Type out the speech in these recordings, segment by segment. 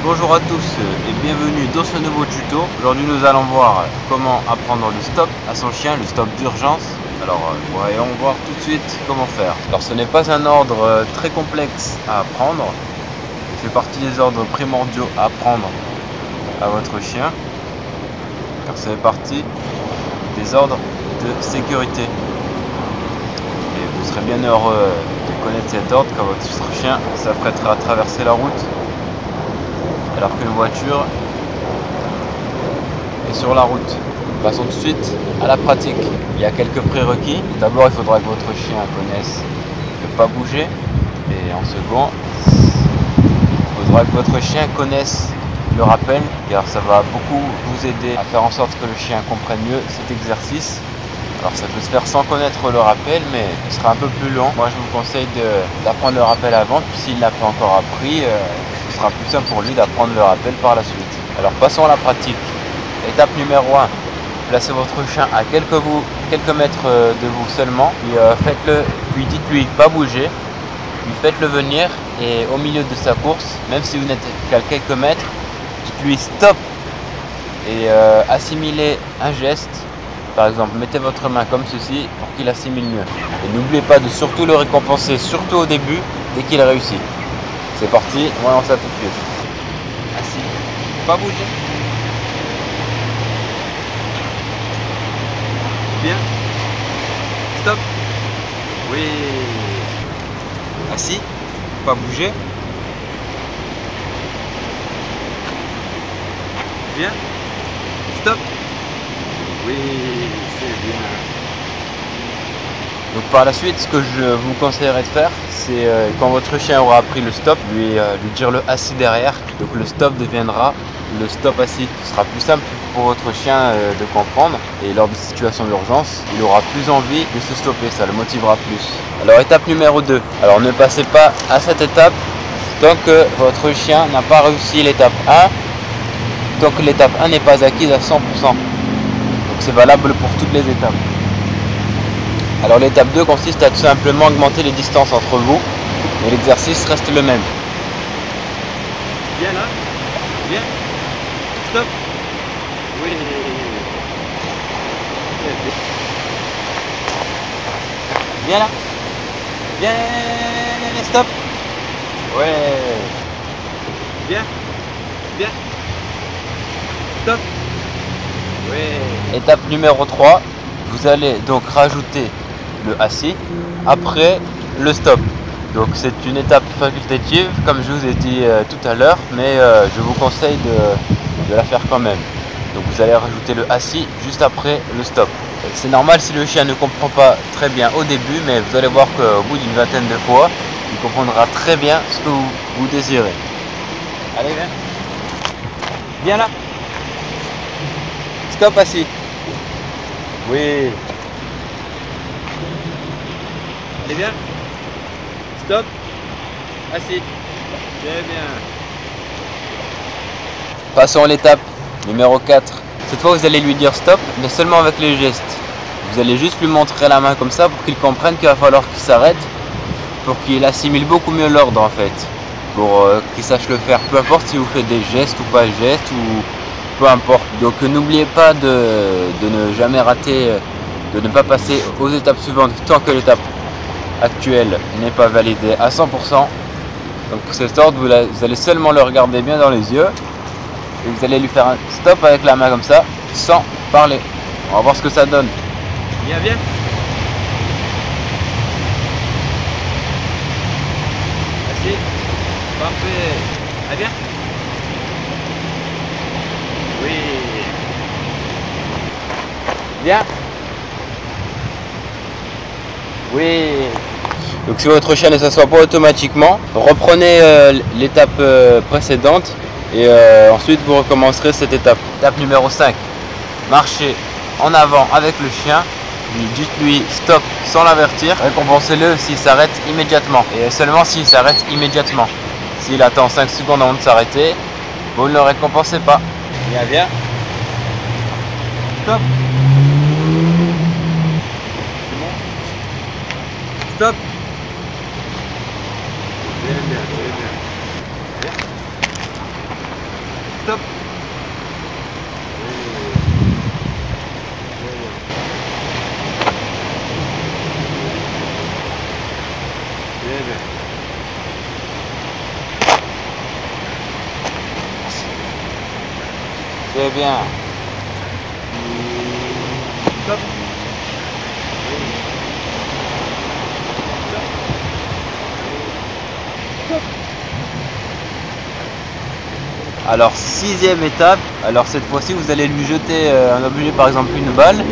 Bonjour à tous et bienvenue dans ce nouveau tuto. Aujourd'hui nous allons voir comment apprendre le stop à son chien, le stop d'urgence. Alors voyons voir tout de suite comment faire. Alors ce n'est pas un ordre très complexe à apprendre. Il fait partie des ordres primordiaux à apprendre à votre chien. Car ça fait partie des ordres de sécurité. Et vous serez bien heureux de connaître cet ordre quand votre chien s'apprêtera à traverser la route alors qu'une voiture est sur la route. Passons tout de suite à la pratique. Il y a quelques prérequis. D'abord, il faudra que votre chien connaisse ne pas bouger. Et en second, il faudra que votre chien connaisse le rappel, car ça va beaucoup vous aider à faire en sorte que le chien comprenne mieux cet exercice. Alors ça peut se faire sans connaître le rappel, mais ce sera un peu plus long. Moi je vous conseille d'apprendre le rappel avant, puis s'il n'a pas encore appris, ce sera plus simple pour lui d'apprendre le rappel par la suite. Alors passons à la pratique. Étape numéro 1, placez votre chien à quelques mètres de vous seulement, puis dites-lui pas bouger, puis faites-le venir et au milieu de sa course, même si vous n'êtes qu'à quelques mètres, dites-lui stop et assimilez un geste. Par exemple, mettez votre main comme ceci pour qu'il assimile mieux. Et n'oubliez pas de surtout le récompenser, surtout au début, dès qu'il réussit. C'est parti, voyons ça tout de suite. Assis, pas bouger. Bien. Stop. Oui. Assis, pas bouger. Bien. Stop. Oui, c'est bien. Donc par la suite, ce que je vous conseillerais de faire, c'est quand votre chien aura appris le stop, lui dire le assis derrière. Donc le stop deviendra le stop assis. Ce sera plus simple pour votre chien de comprendre. Et lors de situations d'urgence, il aura plus envie de se stopper, ça le motivera plus. Alors étape numéro 2. Alors ne passez pas à cette étape tant que votre chien n'a pas réussi l'étape 1. Tant que l'étape 1 n'est pas acquise à 100%. C'est valable pour toutes les étapes. Alors l'étape 2 consiste à tout simplement augmenter les distances entre vous, mais l'exercice reste le même. Viens là, viens, stop. Oui. Viens là, viens, stop. Ouais. Viens, viens, stop. Oui. Étape numéro 3, vous allez donc rajouter le assis après le stop. Donc c'est une étape facultative comme je vous ai dit tout à l'heure, mais je vous conseille de la faire quand même. Donc vous allez rajouter le assis juste après le stop. C'est normal si le chien ne comprend pas très bien au début, mais vous allez voir qu'au bout d'une vingtaine de fois, il comprendra très bien ce que vous désirez. Allez, viens. Viens là. Stop assis. Oui. Allez bien. Stop. Assis. Très bien. Passons à l'étape numéro 4. Cette fois vous allez lui dire stop, mais seulement avec les gestes. Vous allez juste lui montrer la main comme ça pour qu'il comprenne qu'il va falloir qu'il s'arrête, pour qu'il assimile beaucoup mieux l'ordre en fait. Pour qu'il sache le faire, peu importe si vous faites des gestes ou pas de gestes ou peu importe. Donc n'oubliez pas de ne jamais rater, de ne pas passer aux étapes suivantes tant que l'étape actuelle n'est pas validée à 100%. Donc pour cet ordre, vous allez seulement le regarder bien dans les yeux et vous allez lui faire un stop avec la main comme ça, sans parler. On va voir ce que ça donne. Viens, viens. Assis. Parfait. Allez, viens. Oui. Bien. Oui. Donc si votre chien ne s'assoit pas automatiquement, reprenez l'étape précédente et ensuite vous recommencerez cette étape. Étape numéro 5. Marchez en avant avec le chien. Dites-lui stop sans l'avertir. Récompensez-le s'il s'arrête immédiatement. Et seulement s'il s'arrête immédiatement. S'il attend 5 secondes avant de s'arrêter, vous ne le récompensez pas. Viens, viens. Stop. Stop. Bien, bien, bien, bien. C'est bien. Stop. Alors 6e étape, alors cette fois-ci vous allez lui jeter un objet, par exemple une balle,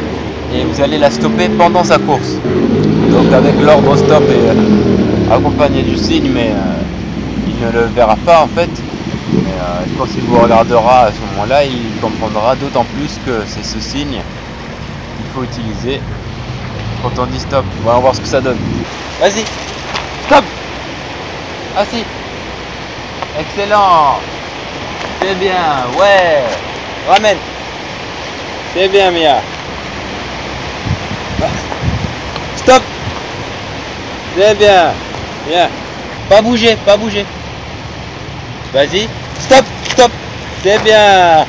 et vous allez la stopper pendant sa course. Donc avec l'ordre stop et accompagné du signe, mais il ne le verra pas en fait. Mais quand il vous regardera à ce moment-là, il comprendra d'autant plus que c'est ce signe qu'il faut utiliser quand on dit stop. On va voir ce que ça donne. Vas-y, stop. Assis. Excellent. C'est bien, ouais. Ramène. C'est bien, Mia. Stop. C'est bien. Bien. Pas bouger, pas bouger. Vas-y. Stop, stop. C'est bien.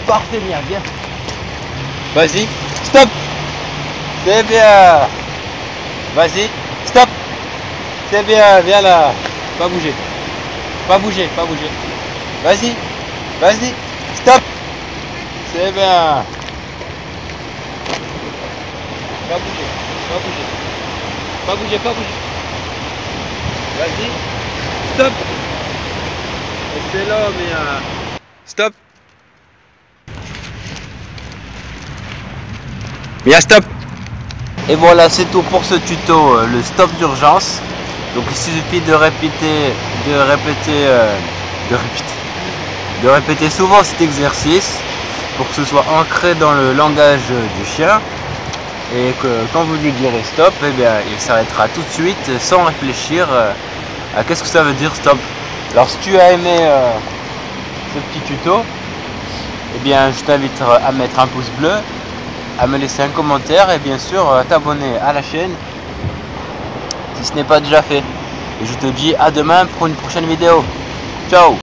Parfait, Mia, bien. Vas-y. Stop. C'est bien. Vas-y. Stop. C'est bien, viens là. Pas bouger. Pas bouger, pas bouger. Vas-y. Vas-y. Stop. C'est bien. Pas bouger. Pas bouger. Pas bouger, pas bouger. Vas-y. Stop. Excellent, Mia. Stop. Mia, stop. Et voilà, c'est tout pour ce tuto, le stop d'urgence. Donc il suffit de répéter souvent cet exercice pour que ce soit ancré dans le langage du chien, et que quand vous lui direz stop, eh bien, il s'arrêtera tout de suite sans réfléchir à qu'est-ce que ça veut dire stop. Alors si tu as aimé ce petit tuto, eh bien, je t'invite à mettre un pouce bleu, à me laisser un commentaire et bien sûr à t'abonner à la chaîne si ce n'est pas déjà fait. Et je te dis à demain pour une prochaine vidéo. Ciao!